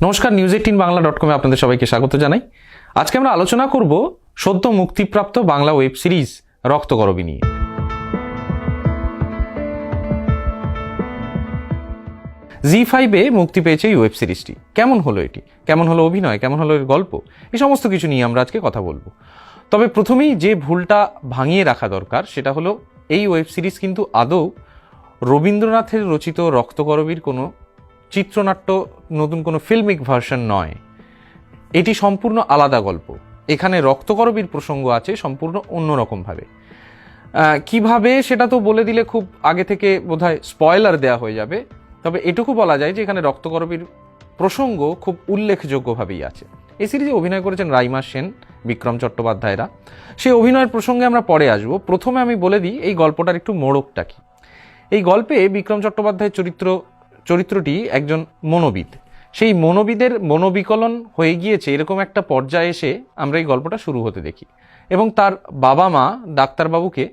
নমস্কার, news18bangla.com আপনাদের সবাইকে স্বাগত জানাই। আজকে আমরা আলোচনা করব সদ্য মুক্তিপ্রাপ্ত বাংলা ওয়েব সিরিজ রক্তকরবী নিয়ে। জি5-এ মুক্তি পেয়েছে এই ওয়েব সিরিজটি। কেমন হলো এটি, কেমন হলো অভিনয়, কেমন হলো এর গল্প, এই সমস্ত কিছু নিয়ে আমরা আজকে কথা বলবো। তবে প্রথমেই যে ভুলটা ভাঙিয়ে রাখা দরকার সেটা হলো এই ওয়েব সিরিজ কিন্তু আদৌ রবীন্দ্রনাথের রচিত রক্তকরবীর কোনো চিত্রনাট্য, নতুন কোনো ফিল্মিক ভার্সন নয়। এটি সম্পূর্ণ আলাদা গল্প। এখানে রক্তকরবীর প্রসঙ্গ আছে সম্পূর্ণ অন্যরকমভাবে। কিভাবে সেটা তো বলে দিলে খুব আগে থেকে বোধহয় স্পয়লার দেওয়া হয়ে যাবে। তবে এটুকু বলা যায় যে এখানে রক্তকরবীর প্রসঙ্গ খুব উল্লেখযোগ্যভাবেই আছে। এই সিরিজে অভিনয় করেছেন রাইমা সেন, বিক্রম চট্টোপাধ্যায়রা। সেই অভিনয়ের প্রসঙ্গে আমরা পরে আসবো। প্রথমে আমি বলে দিই এই গল্পটার একটু মোড়কটা কি। এই গল্পে বিক্রম চট্টোপাধ্যায়ের চরিত্রটি একজন মনোবিদ। সেই মনোবিদের মনোবিকলন হয়ে গিয়েছে এরকম একটা পর্যায়ে এসে আমরা এই গল্পটা শুরু হতে দেখি, এবং তার বাবা মা ডাক্তারবাবুকে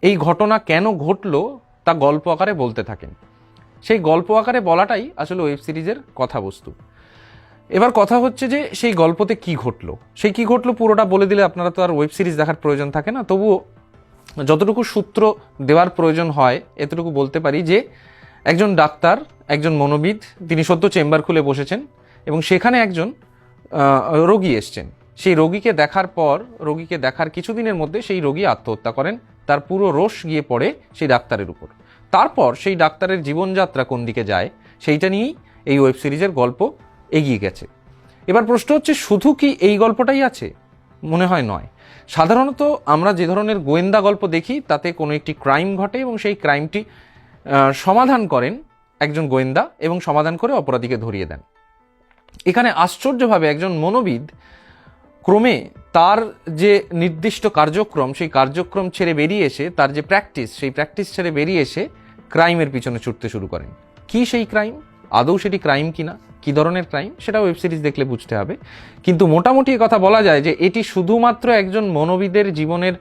এই ঘটনা কেন ঘটলো তা গল্প আকারে বলতে থাকেন। সেই গল্প আকারে বলাটাই আসলে ওয়েব সিরিজের কথাবস্তু। এবার কথা হচ্ছে যে সেই গল্পতে কি ঘটলো, সেই কি ঘটলো পুরোটা বলে দিলে আপনারা তো আর ওয়েব সিরিজ দেখার প্রয়োজন থাকে না। তবুও যতটুকু সূত্র দেওয়ার প্রয়োজন হয় এতটুকু বলতে পারি যে একজন ডাক্তার, একজন মনোবিদ, তিনি সদ্য চেম্বার খুলে বসেছেন এবং সেখানে একজন রোগী এসছেন। সেই রোগীকে দেখার পর, রোগীকে দেখার কিছুদিনের মধ্যে সেই রোগী আত্মহত্যা করেন। তার পুরো রোষ গিয়ে পড়ে সেই ডাক্তারের উপর। তারপর সেই ডাক্তারের জীবনযাত্রা কোন দিকে যায় সেইটা নিয়েই এই ওয়েব সিরিজের গল্প এগিয়ে গেছে। এবার প্রশ্ন হচ্ছে, শুধু কি এই গল্পটাই আছে? মনে হয় নয়। সাধারণত আমরা যে ধরনের গোয়েন্দা গল্প দেখি তাতে কোনো একটি ক্রাইম ঘটে এবং সেই ক্রাইমটি সমাধান করেন একজন গোয়েন্দা এবং সমাধান করে অপরাধীকে ধরিয়ে দেন। এখানে আশ্চর্যভাবে একজন মনোবিদ ক্রমে তার যে নির্দিষ্ট কার্যক্রম, সেই কার্যক্রম ছেড়ে বেরিয়ে এসে, তার যে প্র্যাকটিস, সেই প্র্যাকটিস ছেড়ে বেরিয়ে এসে ক্রাইমের পিছনে ছুটতে শুরু করেন। কি সেই ক্রাইম, আদৌ সেটি ক্রাইম কিনা, কি ধরনের ক্রাইম, সেটা ওয়েব সিরিজ দেখলে বুঝতে হবে। কিন্তু মোটামুটি কথা বলা যায় যে এটি শুধুমাত্র একজন মনোবিদের জীবনের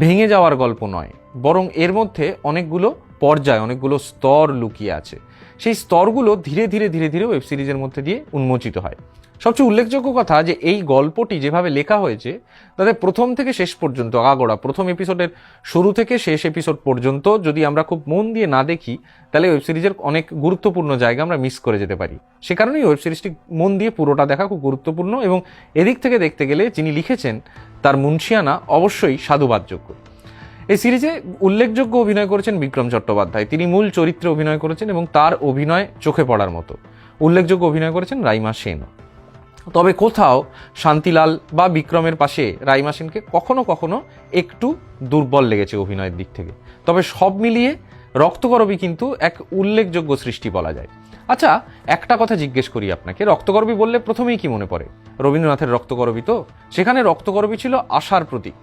ভেঙে যাওয়ার গল্প নয়, বরং এর মধ্যে অনেকগুলো পর্যায়, অনেকগুলো স্তর লুকিয়ে আছে। সেই স্তরগুলো ধীরে ধীরে ধীরে ধীরে ওয়েব সিরিজের মধ্যে দিয়ে উন্মোচিত হয়। সবচেয়ে উল্লেখযোগ্য কথা যে এই গল্পটি যেভাবে লেখা হয়েছে তাতে প্রথম থেকে শেষ পর্যন্ত, আগাগোড়া প্রথম এপিসোডের শুরু থেকে শেষ এপিসোড পর্যন্ত যদি আমরা খুব মন দিয়ে না দেখি তাহলে ওয়েব সিরিজের অনেক গুরুত্বপূর্ণ জায়গা আমরা মিস করে যেতে পারি। সে কারণেই ওয়েব সিরিজটি মন দিয়ে পুরোটা দেখা খুব গুরুত্বপূর্ণ, এবং এদিক থেকে দেখতে গেলে যিনি লিখেছেন তার মুন্সিয়ানা অবশ্যই সাধুবাদযোগ্য। এই সিরিজে উল্লেখযোগ্য অভিনয় করেছেন বিক্রম চট্টোপাধ্যায়। তিনি মূল চরিত্রে অভিনয় করেছেন এবং তার অভিনয় চোখে পড়ার মতো। উল্লেখযোগ্য অভিনয় করেছেন রাইমা সেন। তবে কোথাও শান্তিলাল বা বিক্রমের পাশে রাইমা সেনকে কখনো কখনো একটু দুর্বল লেগেছে অভিনয়ের দিক থেকে। তবে সব মিলিয়ে রক্তকরবী কিন্তু এক উল্লেখযোগ্য সৃষ্টি বলা যায়। আচ্ছা, একটা কথা জিজ্ঞেস করি আপনাকে, রক্তকরবী বললে প্রথমেই কি মনে পড়ে? রবীন্দ্রনাথের রক্তকরবী তো। সেখানে রক্তকরবী ছিল আশার প্রতীক,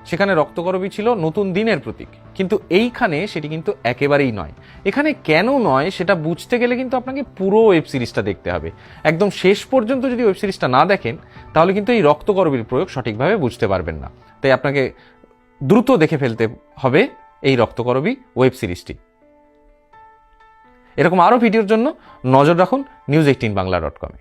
সেখানে রক্তকরবী ছিল নতুন দিনের প্রতীক। কিন্তু এইখানে সেটি কিন্তু একেবারেই নয়। এখানে কেন নয় সেটা বুঝতে গেলে কিন্তু আপনাকে পুরো ওয়েব সিরিজটা দেখতে হবে। একদম শেষ পর্যন্ত যদি ওয়েব সিরিজটা না দেখেন তাহলে কিন্তু এই রক্তকরবীর প্রয়োগ সঠিকভাবে বুঝতে পারবেন না। তাই আপনাকে দ্রুত দেখে ফেলতে হবে এই রক্তকরবী ওয়েব সিরিজটি। এরকম আরও ভিডিওর জন্য নজর রাখুন news18bangla.com-এ।